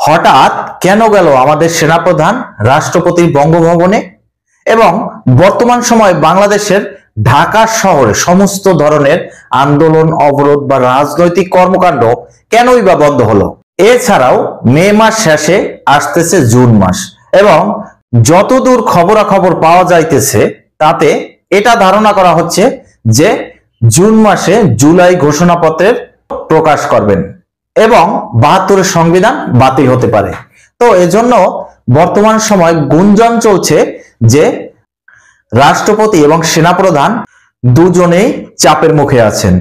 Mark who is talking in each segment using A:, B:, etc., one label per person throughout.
A: হঠাৎ কেন গেল আমাদের সেনাপ্রধান রাষ্ট্রপতির বঙ্গভবনে? এবং বর্তমান সময় বাংলাদেশের ঢাকা শহরে সমস্ত ধরনের আন্দোলন, অবরোধ বা রাজনৈতিক কর্মকাণ্ড কেনই বা বন্ধ হলো? এছাড়াও মে মাস শেষে আসতেছে জুন মাস, এবং যতদূর খবরাখবর পাওয়া যাইতেছে তাতে এটা ধারণা করা হচ্ছে যে জুন মাসে জুলাই ঘোষণাপত্রের প্রকাশ করবেন এবং ৭২-এর সংবিধান বাতিল হতে পারে। তো এজন্য বর্তমান সময় গুঞ্জন চলছে যে রাষ্ট্রপতি এবং সেনাপ্রধান দুজনেই চাপের মুখে আছেন।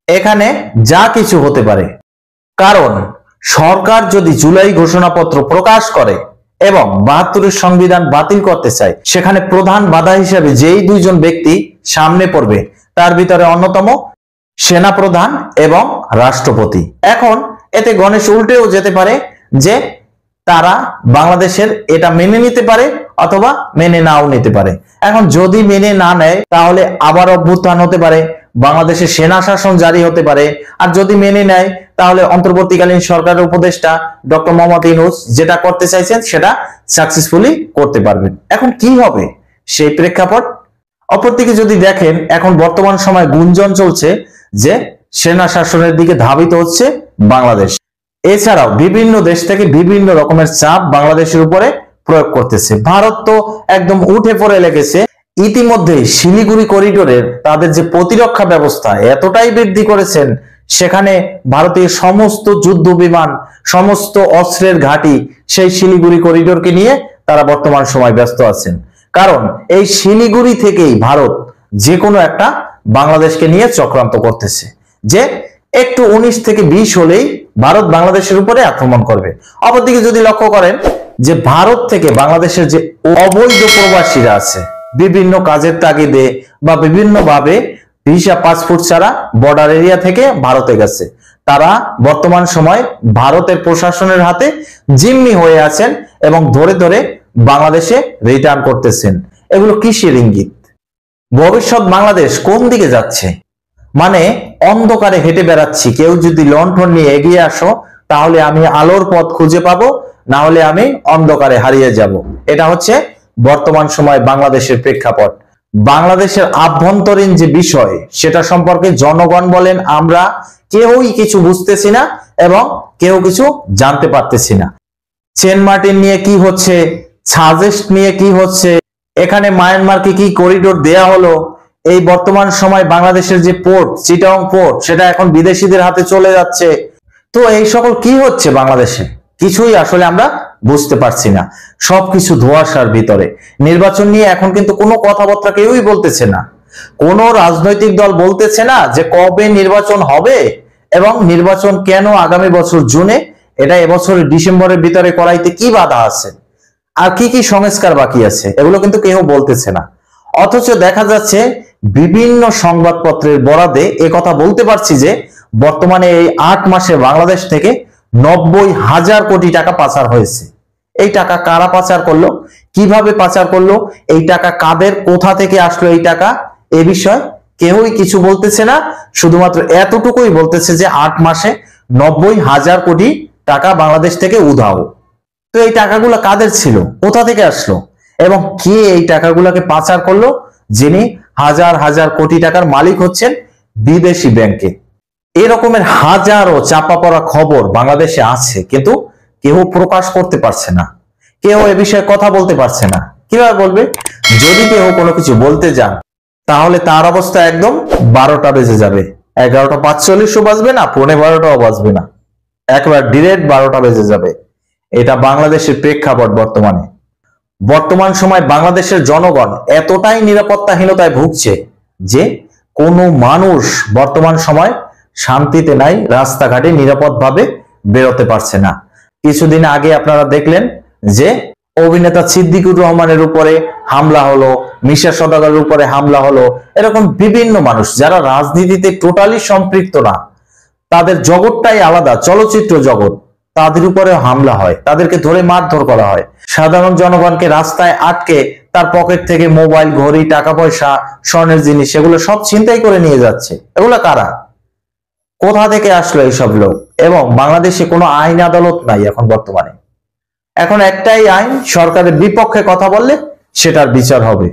A: এখানে যা কিছু হতে পারে, কারণ সরকার যদি জুলাই ঘোষণাপত্র প্রকাশ করে এবং ৭২-এর সংবিধান বাতিল করতে চায়, সেখানে প্রধান বাধা হিসেবে যেই দুইজন ব্যক্তি সামনে পড়বে তার ভিতরে অন্যতম সেনাপ্রধান এবং রাষ্ট্রপতি। এখন এতে গণেশ উল্টেও যেতে পারে যে তারা বাংলাদেশের এটা মেনে নিতে পারে অথবা মেনে নাও নিতে পারে। এখন যদি মেনে না নেয় তাহলে আবার অভ্যুত্থান হতে পারে, বাংলাদেশে সেনা শাসন জারি হতে পারে। আর যদি মেনে নেয় তাহলে অন্তর্বর্তীকালীন সরকারের উপদেষ্টা ডক্টর মোহাম্মদ ইউনূস যেটা করতে চাইছেন সেটা সাকসেসফুলি করতে পারবেন। এখন কি হবে সেই প্রেক্ষাপট? অপরদিকে যদি দেখেন, এখন বর্তমান সময় গুঞ্জন চলছে যে সেনা শাসনের দিকে ধাবিত হচ্ছে বাংলাদেশ। এছাড়াও বিভিন্ন দেশ থেকে বিভিন্ন রকমের চাপ বাংলাদেশের উপরে প্রয়োগ করতেছে। ভারত তো একদম উঠে পড়ে লেগেছে। ইতিমধ্যে শিলিগুড়ি করিডোরের তাদের যে প্রতিরক্ষা ব্যবস্থা এতটাই বৃদ্ধি করেছেন, সেখানে ভারতীয় সমস্ত যুদ্ধ বিমান, সমস্ত অস্ত্রের ঘাঁটি সেই শিলিগুড়ি করিডোরকে নিয়ে তারা বর্তমান সময় ব্যস্ত আছেন। কারণ এই শিলিগুড়ি থেকেই ভারত যে কোনো একটা বাংলাদেশকে নিয়ে চক্রান্ত করতেছে যে একটু ১৯ থেকে ২০ হলেই ভারত বাংলাদেশের উপরে আক্রমণ করবে। অপরদিকে যদি লক্ষ্য করেন যে ভারত থেকে বাংলাদেশের যে অবৈধ প্রবাসীরা আছে, বিভিন্ন কাজের তাগিদে বা বিভিন্ন ভাবে ভিসা পাসপোর্ট ছাড়া বর্ডার এরিয়া থেকে ভারতে গেছে, তারা বর্তমান সময় ভারতের প্রশাসনের হাতে জিম্মি হয়ে আছেন এবং ধরে ধরে বাংলাদেশে রিটার্ন করতেছেন। এগুলো কিসের ইঙ্গিত? ভবিষ্যৎ বাংলাদেশ কোন দিকে যাচ্ছে? মানে অন্ধকারে হেঁটে বেড়াচ্ছি, কেউ যদি লণ্ঠন নিয়ে এগিয়ে আসো তাহলে আমি আলোর পথ খুঁজে পাবো, না হলে আমি অন্ধকারে হারিয়ে যাব। এটা হচ্ছে বর্তমান সময় বাংলাদেশের প্রেক্ষাপট। বাংলাদেশের আভ্যন্তরীণ যে বিষয় সেটা সম্পর্কে জনগণ বলেন আমরা কেউই কিছু বুঝতেছি না এবং কেউ কিছু জানতে পারতেছি না। সেন্ট মার্টিন নিয়ে কি হচ্ছে, সাজেস্ট নিয়ে কি হচ্ছে, এখানে মায়ানমারকে কি করিডোর দেয়া হলো, এই বর্তমান সময় বাংলাদেশের যে পোর্ট চিটাগং পোর্ট সেটা এখন বিদেশিদের হাতে চলে যাচ্ছে। তো এই সকল কি হচ্ছে বাংলাদেশে কিছুই আসলে আমরা বুঝতে পারছি না, সবকিছু ধোঁয়াশার ভিতরে। নির্বাচন নিয়ে এখন কিন্তু কোনো কথাবার্তা কেউই বলতেছে না, কোনো রাজনৈতিক দল বলতেছে না যে কবে নির্বাচন হবে এবং নির্বাচন কেন আগামী বছর জুনে, এটা এবছরের ডিসেম্বরের ভিতরে করাইতে কি বাধা আছে, আর কি কি সংস্কার বাকি আছে, এগুলো কিন্তু কেউ বলতেছে না। অথচ দেখা যাচ্ছে বিভিন্ন সংবাদপত্রের বরাদে কথা বলতে পারছি যে বর্তমানে এই ৮ মাসে বাংলাদেশ থেকে ৯০,০০০ কোটি টাকা পাচার হয়েছে। এই টাকা কারা পাচার করলো, কিভাবে পাচার করলো, এই টাকা কাদের, কোথা থেকে আসলো এই টাকা, এ বিষয়ে কেউই কিছু বলতেছে না। শুধুমাত্র এতটুকুই বলতেছে যে ৮ মাসে ৯০,০০০ কোটি টাকা বাংলাদেশ থেকে উধাও। তো এই টাকাগুলো কাদের ছিল, কোথা থেকে আসলো এবং কে এই টাকাগুলোকে পাচার করলো? যিনি হাজার হাজার কোটি টাকার মালিক হচ্ছেন বিদেশি ব্যাংকে। এরকমের হাজারো চাপা পড়া খবর বাংলাদেশে আছে, কিন্তু কেউ প্রকাশ করতে পারছে না, কেউ এ বিষয়ে কথা বলতে পারছে না। কিভাবে বলবে? যদি কেউ কোনো কিছু বলতে যান তাহলে তার অবস্থা একদম ১২টা বেজে যাবে, ১১টা ৪৫ও বাজবে না, ১৫:১২টাও বাজবে না, একবার ডিরেক্ট ১২টা বেজে যাবে। এটা বাংলাদেশের প্রেক্ষাপট। বর্তমান সময় বাংলাদেশের জনগণ এতটাই নিরাপত্তাহীনতায় ভুগছে যে কোনো মানুষ বর্তমান সময় শান্তিতে নাই, রাস্তাঘাটে নিরাপদভাবে বেরোতে পারছে না। কিছুদিন আগে আপনারা দেখলেন যে অভিনেতা সিদ্দিকুর রহমানের উপরে হামলা হলো, মিশা সওদাগরের উপরে হামলা হলো। এরকম বিভিন্ন মানুষ যারা রাজনীতিতে টোটালি সম্পৃক্ত না, তাদের জগৎটাই আলাদা, চলচ্চিত্র জগৎ, তাদের উপরে হামলা হয়, তাদেরকে ধরে মারধর করা হয়। সাধারণ জনগণকে রাস্তায় আটকে তার পকেট থেকে মোবাইল, ঘড়ি, টাকা পয়সা, স্বর্ণের জিনিস সেগুলো সব ছিনতাই করে নিয়ে যাচ্ছে। এগুলো কারা, কোথা থেকে আসলো এইসব লোক? এবং বাংলাদেশে কোনো আইন আদালত নাই এখন বর্তমানে। এখন একটাই আইন, সরকারের বিপক্ষে কথা বললে সেটার বিচার হবে।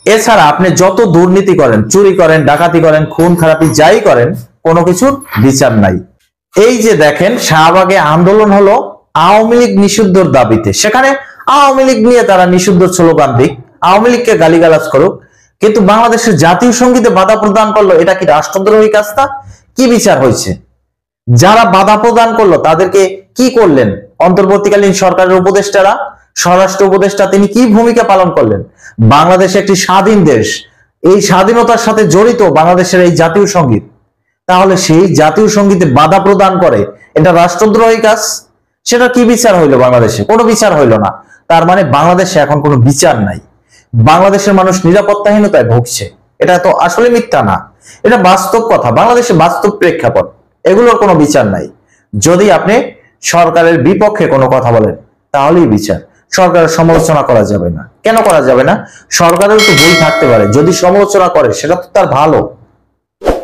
A: এছাড়া আপনি যত দুর্নীতি করেন, চুরি করেন, ডাকাতি করেন, খুন খারাপি যাই করেন, কোনো কিছুর বিচার নাই। এই যে দেখেন শাহবাগে আন্দোলন হলো আওয়ামী লীগ নিষিদ্ধর দাবিতে, সেখানে আওয়ামী লীগ নিয়ে তারা নিষিদ্ধ স্লোগান দিক, আওয়ামী লীগকে গালিগালাজ করুক, কিন্তু বাংলাদেশের জাতীয় সঙ্গীতে বাধা প্রদান করলো, এটা কি রাষ্ট্রদ্রোহী কাজটা? কি বিচার হয়েছে? যারা বাধা প্রদান করলো তাদেরকে কি করলেন? অন্তর্বর্তীকালীন সরকারের উপদেষ্টারা, স্বরাষ্ট্র উপদেষ্টা, তিনি কি ভূমিকা পালন করলেন? বাংলাদেশ একটি স্বাধীন দেশ, এই স্বাধীনতার সাথে জড়িত বাংলাদেশের এই জাতীয় সঙ্গীত, তাহলে সেই জাতীয় সঙ্গীতে বাধা প্রদান করে এটা রাষ্ট্রদ্রোহী কাজ? সেটা কি বিচার হইলো? বাংলাদেশে কোনো বিচার হইলো না। তার মানে বাংলাদেশে এখন কোনো বিচার নাই, বাংলাদেশের মানুষ নিরাপত্তাহীনতায় ভুগছে। এটা তো আসলে মিথ্যা না, এটা বাস্তব কথা, বাংলাদেশে বাস্তব প্রেক্ষাপট, এগুলোর কোনো বিচার নাই। যদি আপনি সরকারের বিপক্ষে কোনো কথা বলেন তাহলেই বিচার, সরকারের সমালোচনা করা যাবে না। কেন করা যাবে না? সরকারের তো ভুল থাকতে পারে, যদি সমালোচনা করে সেটা তো তার ভালো,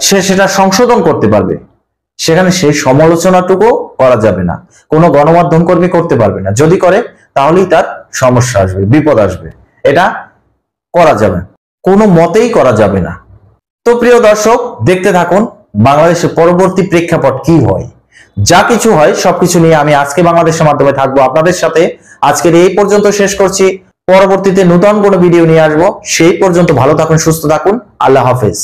A: সে সেটা সংশোধন করতে পারবে, সেখানে সেই সমালোচনাটুকু করা যাবে না। কোনো গণমাধ্যম কর্মী করতে পারবে না, যদি করে তাহলেই তার সমস্যা আসবে, বিপদ আসবে। এটা করা যাবে, কোনো মতেই করা যাবে না। তো প্রিয় দর্শক, দেখতে থাকুন বাংলাদেশের পরবর্তী প্রেক্ষাপট কি হয়। যা কিছু হয় সবকিছু নিয়ে আমি আজকে বাংলাদেশের মাধ্যমে থাকবো আপনাদের সাথে। আজকের এই পর্যন্ত শেষ করছি, পরবর্তীতে নতুন কোনো ভিডিও নিয়ে আসবো। সেই পর্যন্ত ভালো থাকুন, সুস্থ থাকুন, আল্লাহ হাফেজ।